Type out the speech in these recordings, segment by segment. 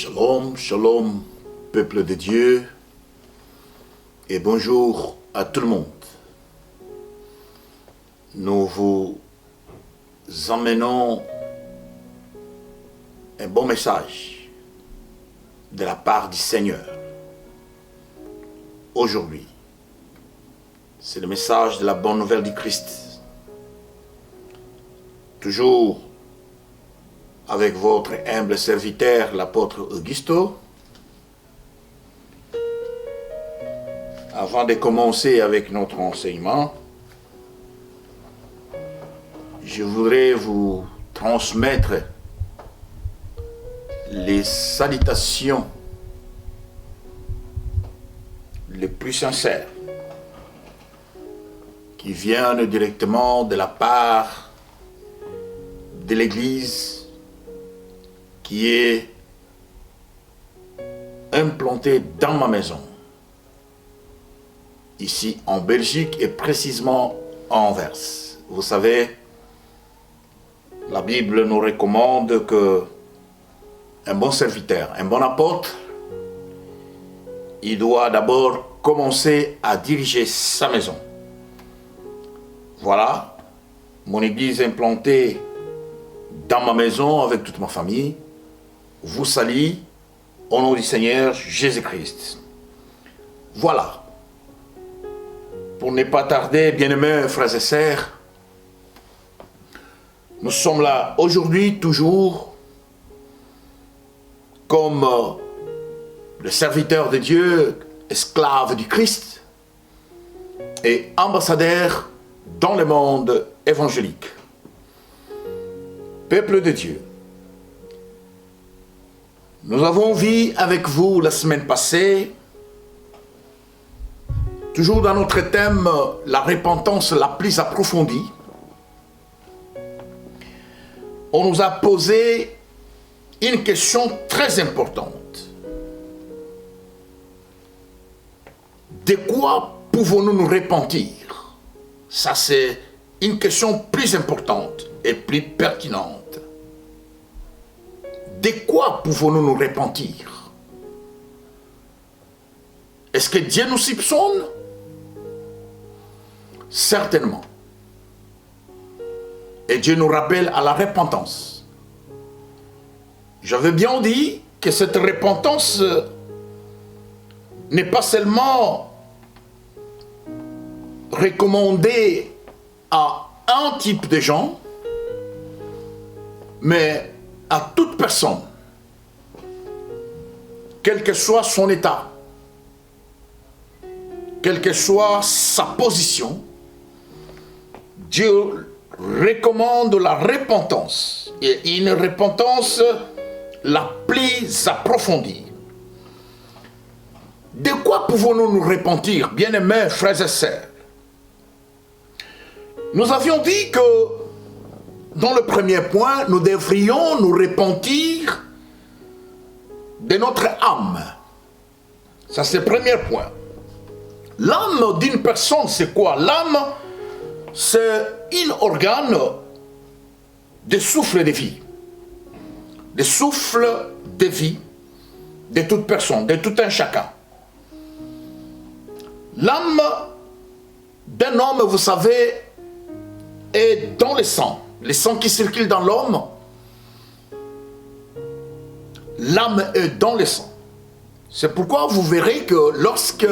Shalom, shalom, peuple de Dieu, et bonjour à tout le monde. Nous vous emmenons un bon message de la part du Seigneur. Aujourd'hui, c'est le message de la bonne nouvelle du Christ. Toujours avec votre humble serviteur, l'apôtre Augusto. Avant de commencer avec notre enseignement, je voudrais vous transmettre les salutations les plus sincères qui viennent directement de la part de l'Église qui est implantée dans ma maison, ici en Belgique et précisément à Anvers. Vous savez, la Bible nous recommande que un bon serviteur, un bon apôtre, il doit d'abord commencer à diriger sa maison. Voilà, mon église implantée dans ma maison avec toute ma famille vous salue au nom du Seigneur Jésus-Christ. Voilà. Pour ne pas tarder, bien-aimés frères et sœurs, nous sommes là aujourd'hui toujours comme le serviteur de Dieu, esclave du Christ et ambassadeur dans le monde évangélique. Peuple de Dieu, nous avons vu avec vous la semaine passée, toujours dans notre thème, la repentance la plus approfondie. On nous a posé une question très importante. De quoi pouvons-nous nous repentir? Ça, c'est une question plus importante et plus pertinente. De quoi pouvons-nous nous repentir? Est-ce que Dieu nous soupçonne? Certainement. Et Dieu nous rappelle à la repentance. J'avais bien dit que cette repentance n'est pas seulement recommandée à un type de gens, mais à toute personne, quel que soit son état, quelle que soit sa position, Dieu recommande la repentance, et une repentance la plus approfondie. De quoi pouvons-nous nous repentir, bien-aimés frères et sœurs? Nous avions dit que dans le premier point, nous devrions nous repentir de notre âme. Ça, c'est le premier point. L'âme d'une personne, c'est quoi? L'âme, c'est un organe de souffle de vie. De souffle de vie de toute personne, de tout un chacun. L'âme d'un homme, vous savez, est dans le sang. Le sang qui circule dans l'homme, l'âme est dans le sang. C'est pourquoi vous verrez que lorsque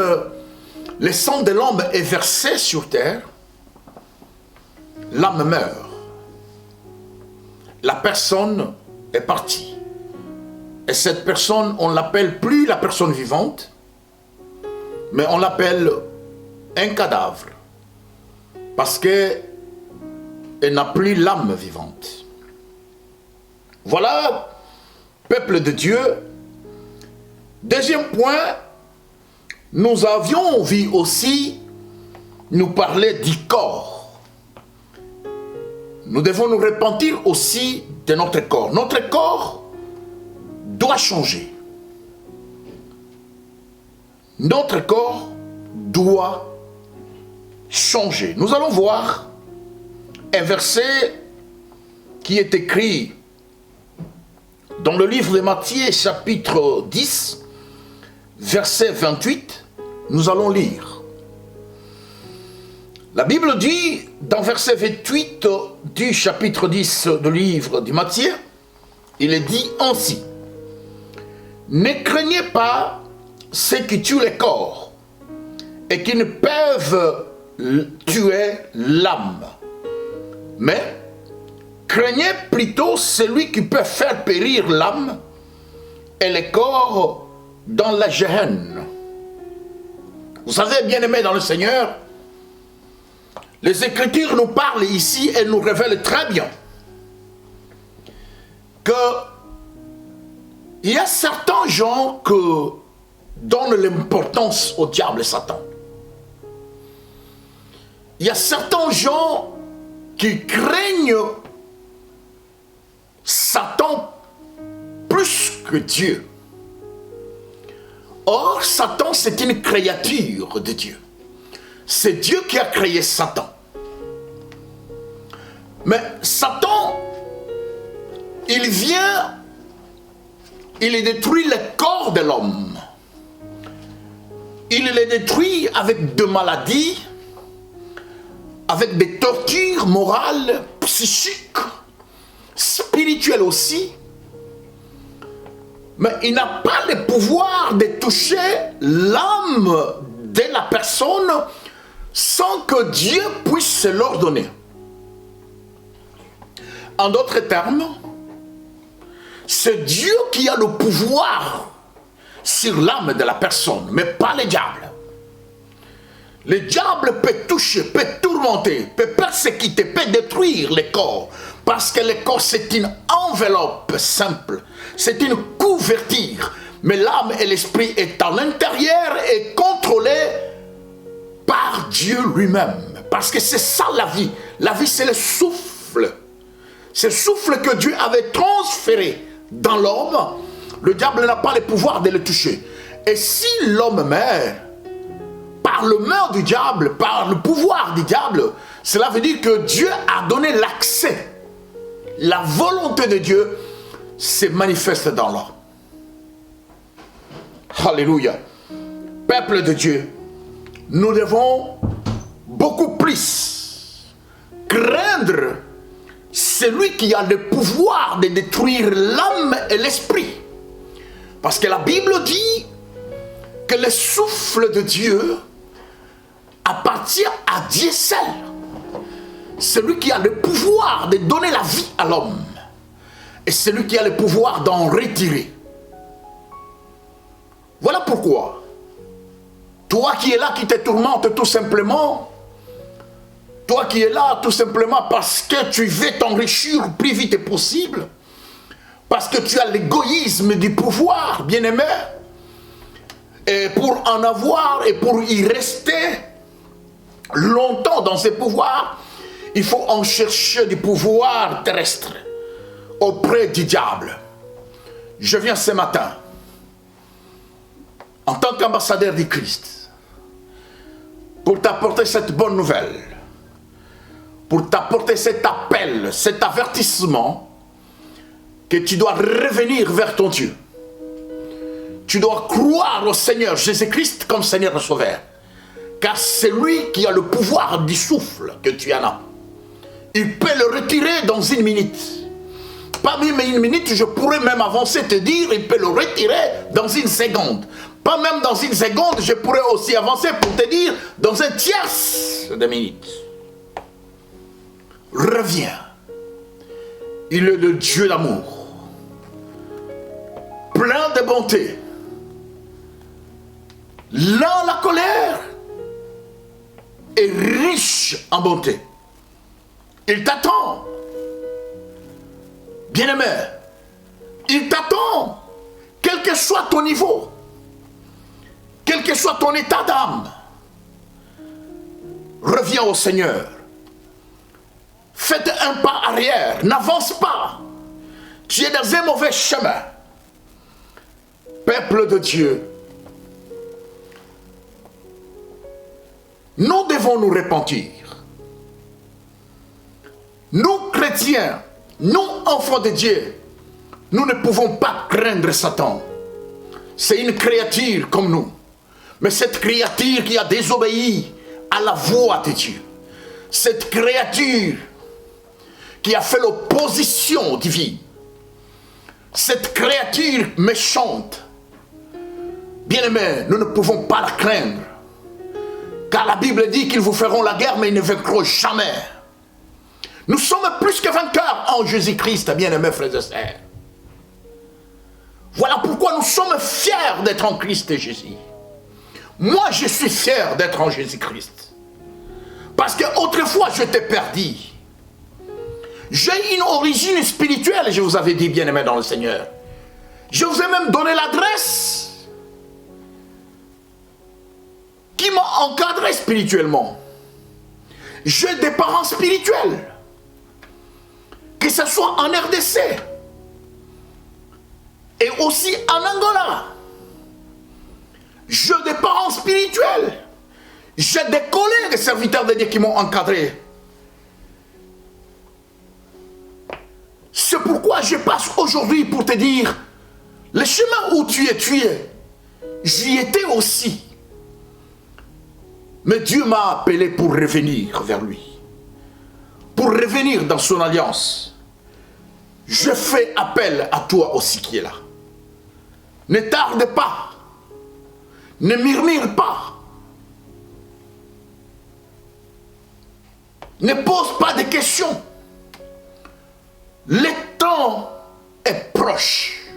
le sang de l'homme est versé sur terre, l'âme meurt. La personne est partie. Et cette personne, on ne l'appelle plus la personne vivante, mais on l'appelle un cadavre. Parce que elle n'a plus l'âme vivante. Voilà, peuple de Dieu. Deuxième point, nous avions vu aussi nous parler du corps. Nous devons nous repentir aussi de notre corps. Notre corps doit changer. Notre corps doit changer. Nous allons voir un verset qui est écrit Dans le livre de Matthieu, chapitre 10, verset 28, nous allons lire. La Bible dit, dans verset 28 du chapitre 10 du livre de Matthieu, il est dit ainsi. Ne craignez pas ceux qui tuent le corps et qui ne peuvent tuer l'âme, mais craignez plutôt celui qui peut faire périr l'âme et le corps dans la Géhenne. Vous savez, bien-aimés dans le Seigneur, les Écritures nous parlent ici et nous révèlent très bien que il y a certains gens qui donnent l'importance au diable et Satan. Il y a certains gens qui craignent Satan plus que Dieu. Or, Satan, c'est une créature de Dieu. C'est Dieu qui a créé Satan. Mais Satan, il vient, il détruit le corps de l'homme. Il le détruit avec des maladies, avec des tortures morales, psychiques, spirituelles aussi. Mais il n'a pas le pouvoir de toucher l'âme de la personne sans que Dieu puisse l'ordonner. En d'autres termes, c'est Dieu qui a le pouvoir sur l'âme de la personne, mais pas le diable. Le diable peut toucher, peut tourmenter, peut persécuter, peut détruire le corps. Parce que le corps, c'est une enveloppe simple. C'est une couverture. Mais l'âme et l'esprit est à l'intérieur et contrôlé par Dieu lui-même. Parce que c'est ça la vie. La vie, c'est le souffle. Ce souffle que Dieu avait transféré dans l'homme, le diable n'a pas le pouvoir de le toucher. Et si l'homme meurt, par le meurtre du diable, par le pouvoir du diable, cela veut dire que Dieu a donné l'accès. La volonté de Dieu se manifeste dans l'homme. Alléluia. Peuple de Dieu, nous devons beaucoup plus craindre celui qui a le pouvoir de détruire l'âme et l'esprit. Parce que la Bible dit que le souffle de Dieu appartient à Dieu seul. Celui qui a le pouvoir de donner la vie à l'homme. Et celui qui a le pouvoir d'en retirer. Voilà pourquoi, toi qui es là, qui te tourmente tout simplement, toi qui es là tout simplement parce que tu veux t'enrichir le plus vite possible, parce que tu as l'égoïsme du pouvoir, bien-aimé, et pour en avoir et pour y rester longtemps dans ces pouvoirs, il faut en chercher du pouvoir terrestre auprès du diable. Je viens ce matin, en tant qu'ambassadeur du Christ, pour t'apporter cette bonne nouvelle, pour t'apporter cet appel, cet avertissement, que tu dois revenir vers ton Dieu. Tu dois croire au Seigneur Jésus-Christ comme Seigneur et Sauveur. Car c'est lui qui a le pouvoir du souffle que tu en as. Il peut le retirer dans une minute. Pas même une minute, je pourrais même avancer te dire, il peut le retirer dans une seconde. Pas même dans une seconde, je pourrais aussi avancer pour te dire, dans un tierce de minute. Reviens. Il est le Dieu d'amour. Plein de bonté. Lent la colère et riche en bonté. Il t'attend. Bien-aimé, il t'attend. Quel que soit ton niveau, quel que soit ton état d'âme, reviens au Seigneur. Faites un pas arrière, n'avance pas. Tu es dans un mauvais chemin. Peuple de Dieu, nous devons nous repentir. Nous, chrétiens, nous, enfants de Dieu, Nous ne pouvons pas craindre Satan. C'est une créature comme nous. Mais cette créature qui a désobéi à la voix de Dieu. Cette créature qui a fait l'opposition divine. Cette créature méchante. Bien-aimés, nous ne pouvons pas la craindre. Car la Bible dit qu'ils vous feront la guerre, mais ils ne vaincront jamais. Nous sommes plus que vainqueurs en Jésus-Christ, bien-aimés frères et sœurs. Voilà pourquoi nous sommes fiers d'être en Christ Jésus. Moi, je suis fier d'être en Jésus-Christ. Parce qu'autrefois, je t'ai perdu. J'ai une origine spirituelle, je vous avais dit, bien-aimés dans le Seigneur. Je vous ai même donné l'adresse qui m'a encadré spirituellement. J'ai des parents spirituels. Que ce soit en RDC et aussi en Angola. J'ai des parents spirituels. J'ai des collègues serviteurs de Dieu qui m'ont encadré. C'est pourquoi je passe aujourd'hui pour te dire, le chemin où tu es, j'y étais aussi. Mais Dieu m'a appelé pour revenir vers lui. Pour revenir dans son alliance. Je fais appel à toi aussi qui est là. Ne tarde pas. Ne murmure pas. Ne pose pas de questions. Le temps est proche.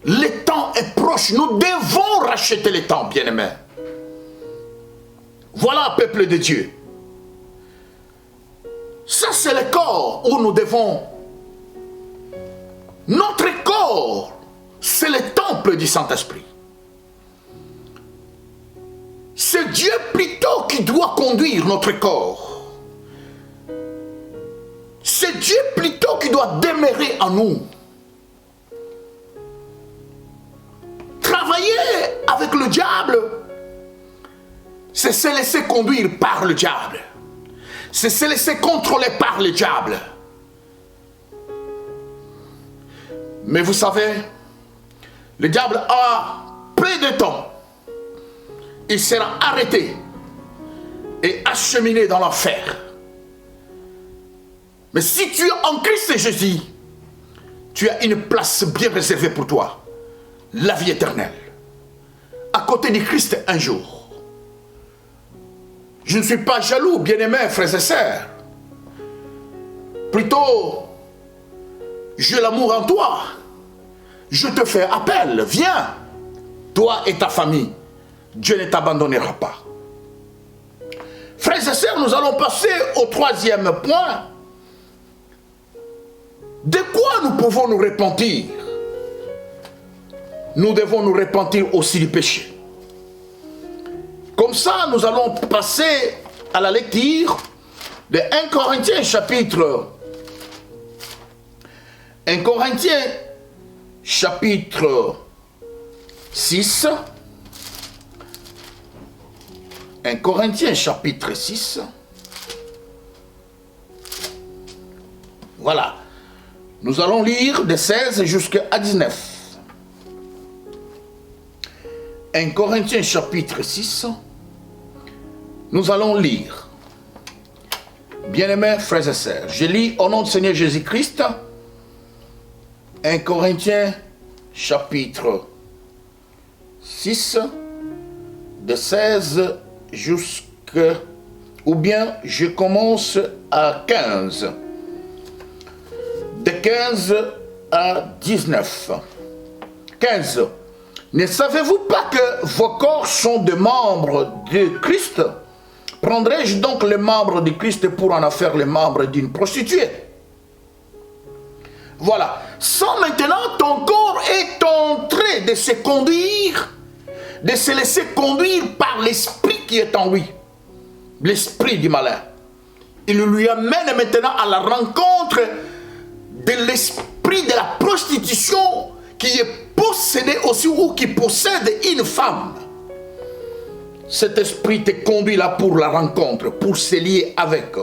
Le temps est proche. Nous devons racheter le temps, bien-aimés. Voilà, peuple de Dieu. Ça, c'est le corps où nous devons... Notre corps, c'est le temple du Saint-Esprit. C'est Dieu plutôt qui doit conduire notre corps. C'est Dieu plutôt qui doit demeurer en nous. Travailler avec le diable, c'est se laisser conduire par le diable. C'est se laisser contrôler par le diable. Mais vous savez, le diable a peu de temps. Il sera arrêté et acheminé dans l'enfer. Mais si tu es en Christ Jésus, tu as une place bien réservée pour toi. La vie éternelle. À côté de Christ un jour. Je ne suis pas jaloux, bien-aimés, frères et sœurs. Plutôt, j'ai l'amour en toi. Je te fais appel, viens. Toi et ta famille, Dieu ne t'abandonnera pas. Frères et sœurs, nous allons passer au troisième point. De quoi nous pouvons nous repentir? Nous devons nous repentir aussi du péché. Comme ça, nous allons passer à la lecture de 1 Corinthiens chapitre 1 Corinthiens chapitre 6. 1 Corinthiens chapitre 6. Voilà. Nous allons lire de 16 jusqu'à 19. 1 Corinthiens chapitre 6. Nous allons lire. Bien-aimés frères et sœurs, je lis au nom du Seigneur Jésus-Christ. 1 Corinthiens chapitre 6, de 16 jusqu'à... Ou bien je commence à 15. De 15 à 19. 15. Ne savez-vous pas que vos corps sont des membres de Christ? Prendrai-je donc les membres de Christ pour en faire les membres d'une prostituée? Voilà. Sans maintenant ton corps est en train de se conduire, de se laisser conduire par l'esprit qui est en lui. L'esprit du malin. Il lui amène maintenant à la rencontre de l'esprit de la prostitution qui est possédé aussi ou qui possède une femme. Cet esprit te conduit là pour la rencontre, pour se lier avec.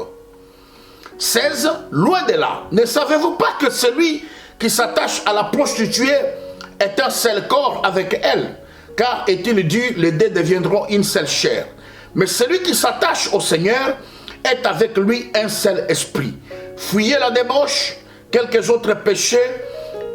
16, loin de là. Ne savez-vous pas que celui qui s'attache à la prostituée est un seul corps avec elle? Car est-il dit, les deux deviendront une seule chair. Mais celui qui s'attache au Seigneur est avec lui un seul esprit. Fuyez la débauche, quelques autres péchés.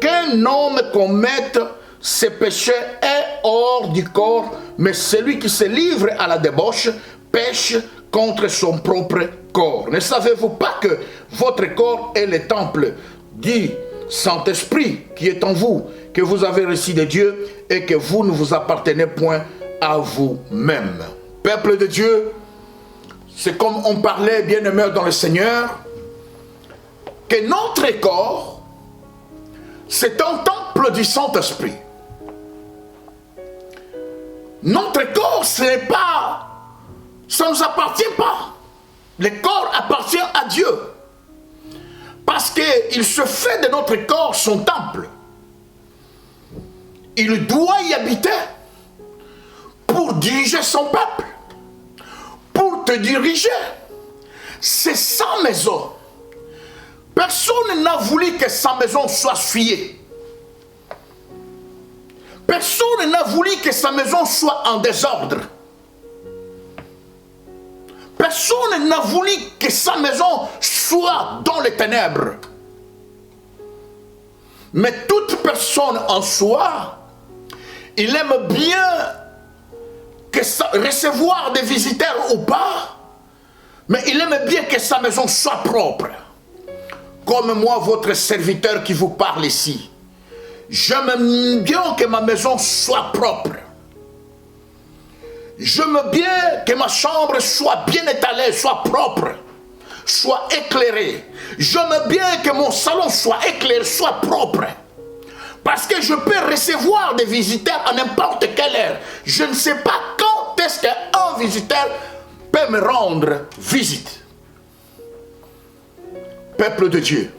Qu'un homme commette ces péchés est hors du corps, mais celui qui se livre à la débauche pêche contre son propre corps. Ne savez-vous pas que votre corps est le temple du Saint-Esprit qui est en vous, que vous avez reçu de Dieu et que vous ne vous appartenez point à vous-même? Peuple de Dieu, c'est comme on parlait, bien-aimés dans le Seigneur, que notre corps, c'est un temple du Saint-Esprit. Notre corps, ce n'est pas, ça ne nous appartient pas. Le corps appartient à Dieu. Parce qu'il se fait de notre corps son temple. Il doit y habiter pour diriger son peuple, pour te diriger. C'est sa maison. Personne n'a voulu que sa maison soit souillée. Personne n'a voulu que sa maison soit en désordre. Personne n'a voulu que sa maison soit dans les ténèbres. Mais toute personne en soi, il aime bien recevoir des visiteurs ou pas, mais il aime bien que sa maison soit propre. Comme moi, votre serviteur qui vous parle ici. J'aime bien que ma maison soit propre. J'aime bien que ma chambre soit bien étalée, soit propre, soit éclairée. J'aime bien que mon salon soit éclairé, soit propre. Parce que je peux recevoir des visiteurs à n'importe quelle heure. Je ne sais pas quand est-ce qu'un visiteur peut me rendre visite. Peuple de Dieu.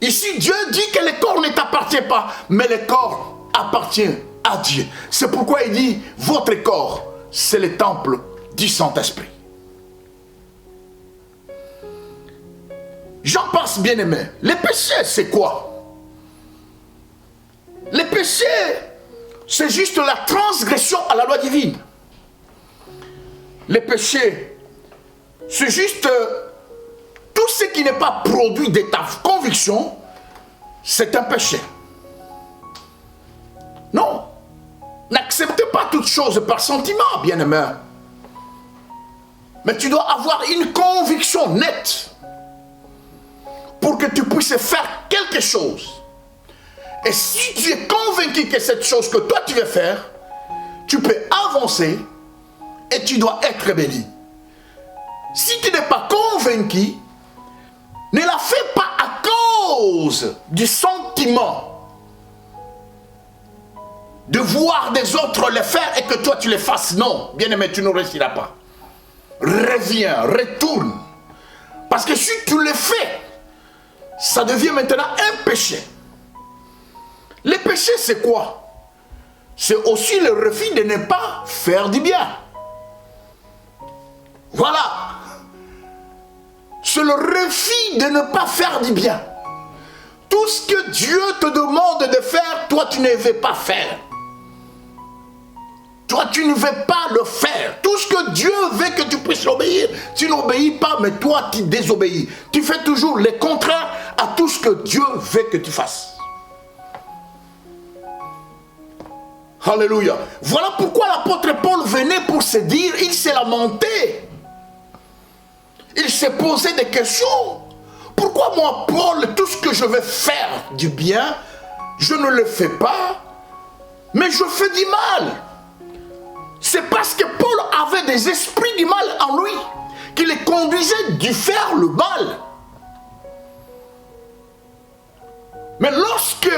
Ici, Dieu dit que le corps ne t'appartient pas, mais le corps appartient à Dieu. C'est pourquoi il dit, votre corps, c'est le temple du Saint-Esprit. J'en passe, bien aimé. Le péché, c'est quoi? Le péché, c'est juste la transgression à la loi divine. Le péché, c'est juste tout ce qui n'est pas produit de ta conviction, c'est un péché. Non. N'acceptez pas toute chose par sentiment, bien-aimé. Mais tu dois avoir une conviction nette pour que tu puisses faire quelque chose. Et si tu es convaincu que cette chose que toi tu veux faire, tu peux avancer et tu dois être béni. Si tu n'es pas convaincu, ne la fais pas à cause du sentiment de voir des autres le faire et que toi tu le fasses. Non, bien-aimé, tu ne réussiras pas. Reviens, retourne. Parce que si tu le fais, ça devient maintenant un péché. Le péché, c'est quoi? C'est aussi le refus de ne pas faire du bien. Voilà. C'est le refus de ne pas faire du bien. Tout ce que Dieu te demande de faire, toi tu ne veux pas faire. Toi tu ne veux pas le faire. Tout ce que Dieu veut que tu puisses obéir, tu n'obéis pas, mais toi tu désobéis. Tu fais toujours le contraire à tout ce que Dieu veut que tu fasses. Alléluia. Voilà pourquoi l'apôtre Paul venait pour se dire, il s'est lamenté. Il s'est posé des questions. Pourquoi moi, Paul, tout ce que je veux faire du bien, je ne le fais pas, mais je fais du mal? C'est parce que Paul avait des esprits du mal en lui, qui le conduisaient du faire le mal. Mais lorsque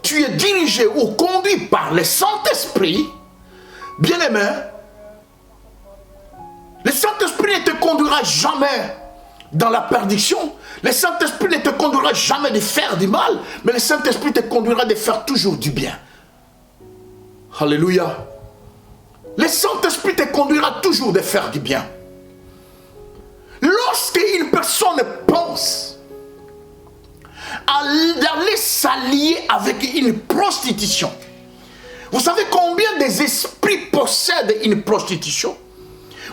tu es dirigé ou conduit par le Saint-Esprit, bien-aimé, le Saint-Esprit ne te conduira jamais dans la perdition. Le Saint-Esprit ne te conduira jamais de faire du mal, mais le Saint-Esprit te conduira de faire toujours du bien. Alléluia. Le Saint-Esprit te conduira toujours de faire du bien. Lorsque lorsqu'une personne pense à aller s'allier avec une prostitution, vous savez combien des esprits possèdent une prostitution?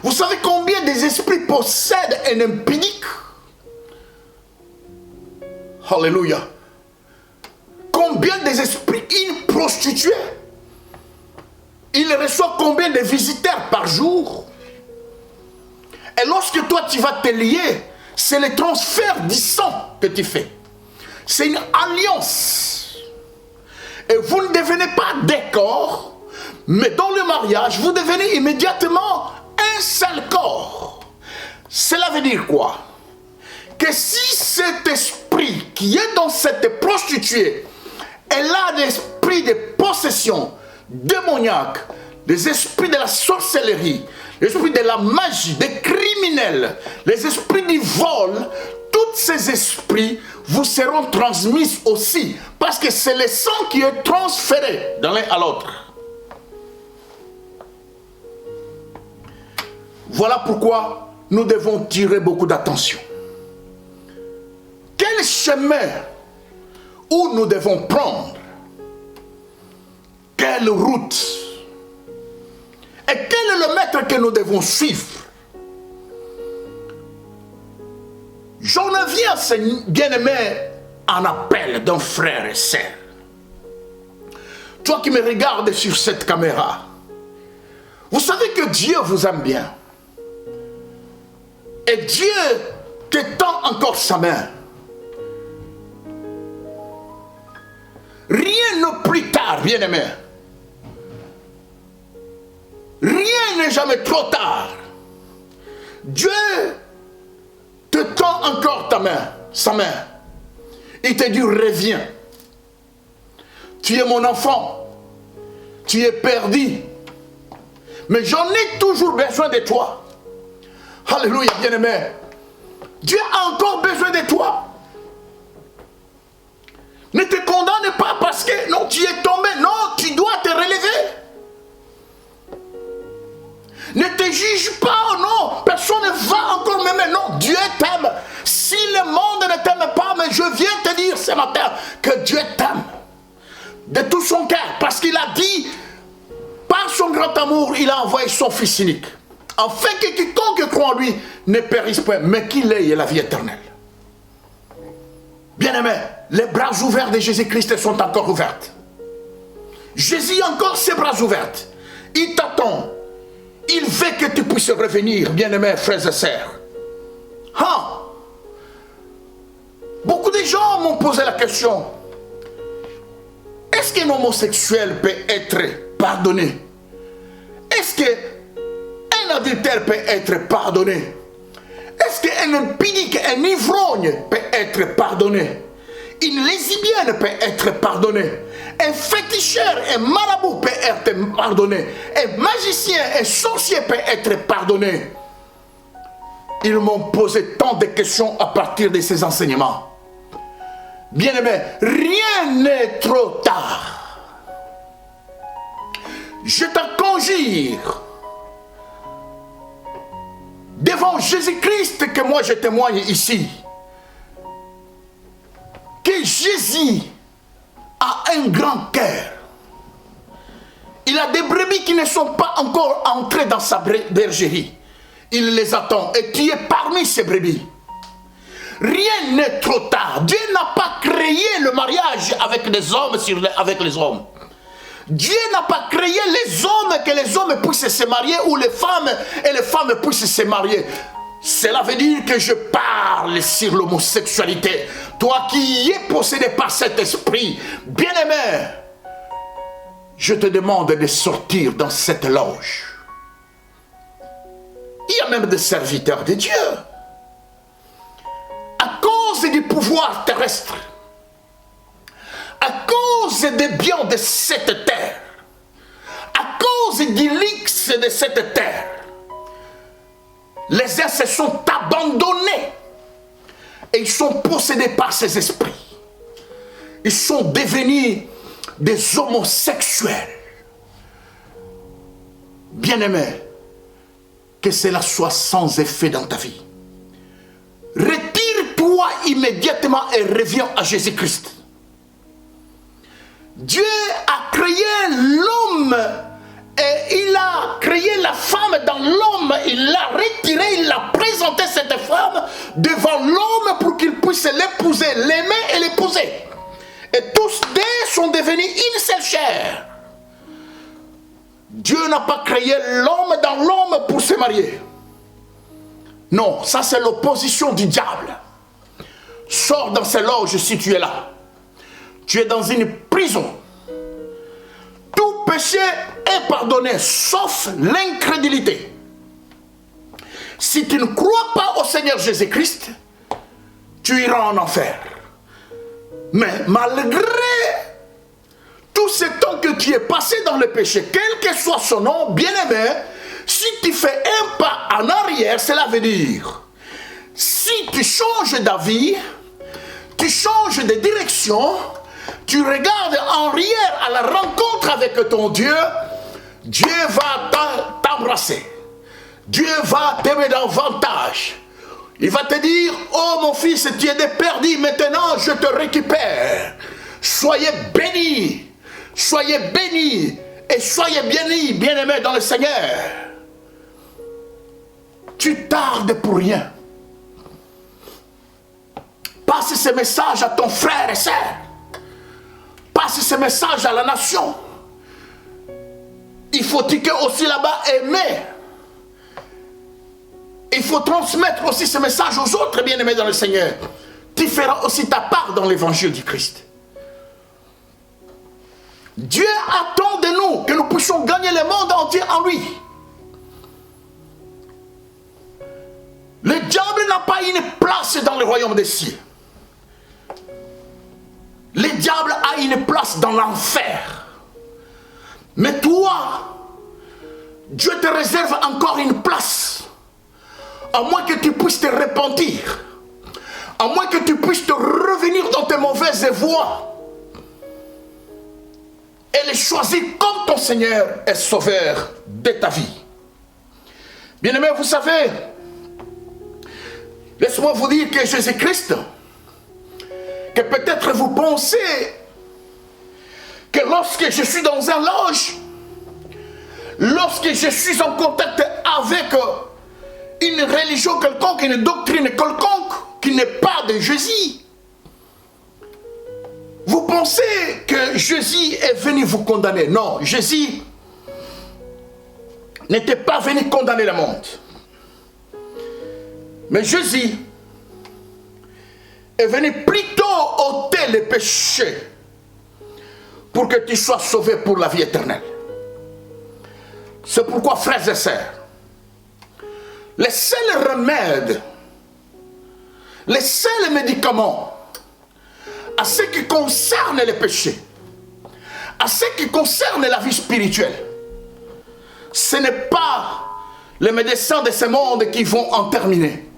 Vous savez combien des esprits possèdent un impudique? Alléluia. Combien des esprits, une prostituée, il reçoit combien de visiteurs par jour? Et lorsque toi tu vas te lier, c'est le transfert du sang que tu fais. C'est une alliance. Et vous ne devenez pas des corps, mais dans le mariage, vous devenez immédiatement un seul corps. Cela veut dire quoi? Que si cet esprit qui est dans cette prostituée, elle a l'esprit de possession démoniaque, les esprits de la sorcellerie, l'esprit de la magie, des criminels, les esprits du vol, tous ces esprits vous seront transmis aussi, parce que c'est le sang qui est transféré de l'un à l'autre. Voilà pourquoi nous devons tirer beaucoup d'attention. Quel chemin où nous devons prendre? Quelle route? Et quel est le maître que nous devons suivre? J'en viens, bien-aimé, en appel d'un frère et sœur. Toi qui me regardes sur cette caméra, vous savez que Dieu vous aime bien. Et Dieu te tend encore sa main. Rien n'est plus tard, bien-aimé. Rien n'est jamais trop tard. Dieu te tend encore sa main. Il te dit, reviens. Tu es mon enfant. Tu es perdu. Mais j'en ai toujours besoin de toi. Alléluia, bien-aimé. Dieu a encore besoin de toi. Ne te condamne pas parce que non, tu es tombé. Non, tu dois te relever. Ne te juge pas, non. Personne ne va encore m'aimer. Non, Dieu t'aime. Si le monde ne t'aime pas, mais je viens te dire ce matin que Dieu t'aime. De tout son cœur. Parce qu'il a dit, par son grand amour, il a envoyé son Fils unique. Afin que quiconque croit en lui ne périsse pas, mais qu'il ait la vie éternelle. Bien-aimé, les bras ouverts de Jésus-Christ sont encore ouverts. Jésus a encore ses bras ouverts. Il t'attend. Il veut que tu puisses revenir, bien-aimés frères et sœurs. Ah. Beaucoup de gens m'ont posé la question. Est-ce qu'un homosexuel peut être pardonné? Est-ce qu'un adultère peut être pardonné? Est-ce qu'un impudique, un ivrogne peut être pardonné? Une lesbienne peut être pardonnée. Un féticheur, un marabout peut être pardonné. Un magicien, un sorcier peut être pardonné. Ils m'ont posé tant de questions à partir de ces enseignements. Bien-aimés, rien n'est trop tard. Je te conjure, devant Jésus-Christ que moi je témoigne ici, que Jésus a un grand cœur. Il a des brebis qui ne sont pas encore entrées dans sa bergerie. Il les attend et tu es parmi ces brebis. Rien n'est trop tard. Dieu n'a pas créé le mariage avec les hommes avec les hommes. Dieu n'a pas créé les hommes que les hommes puissent se marier ou les femmes et les femmes puissent se marier. Cela veut dire que je parle sur l'homosexualité. Toi qui es possédé par cet esprit, bien-aimé, je te demande de sortir dans cette loge. Il y a même des serviteurs de Dieu. À cause du pouvoir terrestre, à cause des biens de cette terre, à cause du luxe de cette terre, les uns se sont abandonnés et ils sont possédés par ces esprits. Ils sont devenus des homosexuels. « Bien-aimé, que cela soit sans effet dans ta vie. retire-toi immédiatement et reviens à Jésus-Christ. Dieu a créé l'homme et il a créé la femme dans l'homme. Il l'a retiré, il a présenté cette femme devant l'homme pour qu'il puisse l'épouser, l'aimer et l'épouser. Et tous deux sont devenus une seule chair. Dieu n'a pas créé l'homme dans l'homme pour se marier. Non, ça c'est l'opposition du diable. Sors dans ces loges si tu es là. Tu es dans une prison. Tout péché est pardonné, sauf l'incrédulité. Si tu ne crois pas au Seigneur Jésus-Christ, tu iras en enfer. Mais malgré tout ce temps que tu es passé dans le péché, quel que soit son nom, bien-aimé, si tu fais un pas en arrière, cela veut dire, si tu changes d'avis, tu changes de direction, tu regardes en arrière à la rencontre avec ton Dieu, Dieu va t'embrasser. Dieu va t'aimer davantage. Il va te dire, oh mon fils, tu es perdu, maintenant je te récupère. Soyez bénis et soyez bénis, bien-aimés dans le Seigneur. Tu tardes pour rien. Passe ce message à ton frère et sœur. Passe ce message à la nation. Il faut que aussi là-bas aimer. Il faut transmettre aussi ce message aux autres bien-aimés dans le Seigneur. Tu feras aussi ta part dans l'évangile du Christ. Dieu attend de nous que nous puissions gagner le monde entier en lui. Le diable n'a pas une place dans le royaume des cieux. Le diable a une place dans l'enfer. Mais toi, Dieu te réserve encore une place. À moins que tu puisses te repentir. À moins que tu puisses te revenir dans tes mauvaises voies. Et les choisir comme ton Seigneur et Sauveur de ta vie. Bien-aimés, vous savez, laisse-moi vous dire que Jésus-Christ, que peut-être vous pensez que lorsque je suis dans un loge, lorsque je suis en contact avec une religion quelconque, une doctrine quelconque, qui n'est pas de Jésus, vous pensez que Jésus est venu vous condamner. Non, Jésus n'était pas venu condamner le monde. Mais Jésus est venu plutôt ôter les péchés pour que tu sois sauvé pour la vie éternelle. C'est pourquoi, frères et sœurs, les seuls remèdes, les seuls médicaments à ce qui concerne les péchés, à ce qui concerne la vie spirituelle, ce n'est pas les médecins de ce monde qui vont en terminer.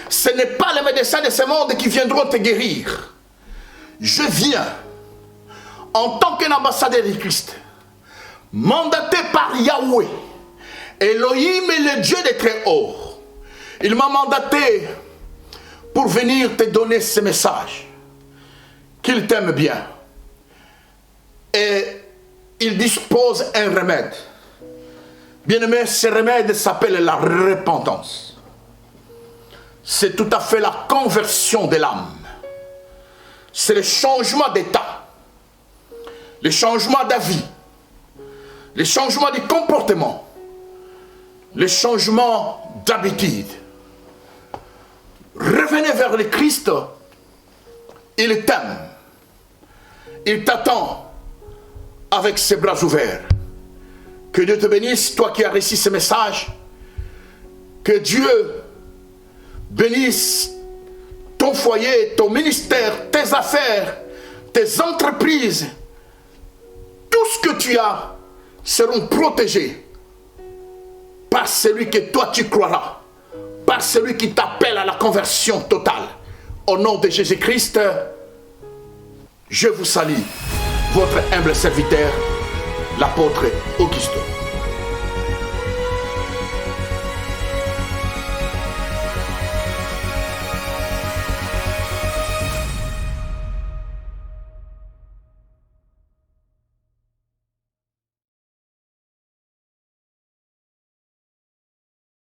Ce n'est pas les médecins de ce monde qui viendront te guérir. Je viens en tant qu'un ambassadeur de Christ, mandaté par Yahweh, Elohim est le Dieu des très hauts. Il m'a mandaté pour venir te donner ce message, qu'il t'aime bien. Et il dispose un remède. Bien-aimé, ce remède s'appelle la repentance. C'est tout à fait la conversion de l'âme. C'est le changement d'état, le changement d'avis, le changement de comportement, le changement d'habitude. Revenez vers le Christ, il t'aime, il t'attend avec ses bras ouverts. Que Dieu te bénisse, toi qui as reçu ce message. Que Dieu bénisse ton foyer, ton ministère, tes affaires, tes entreprises. Tout ce que tu as seront protégés par celui que toi tu croiras, par celui qui t'appelle à la conversion totale. Au nom de Jésus-Christ, je vous salue, votre humble serviteur, l'apôtre Augusto.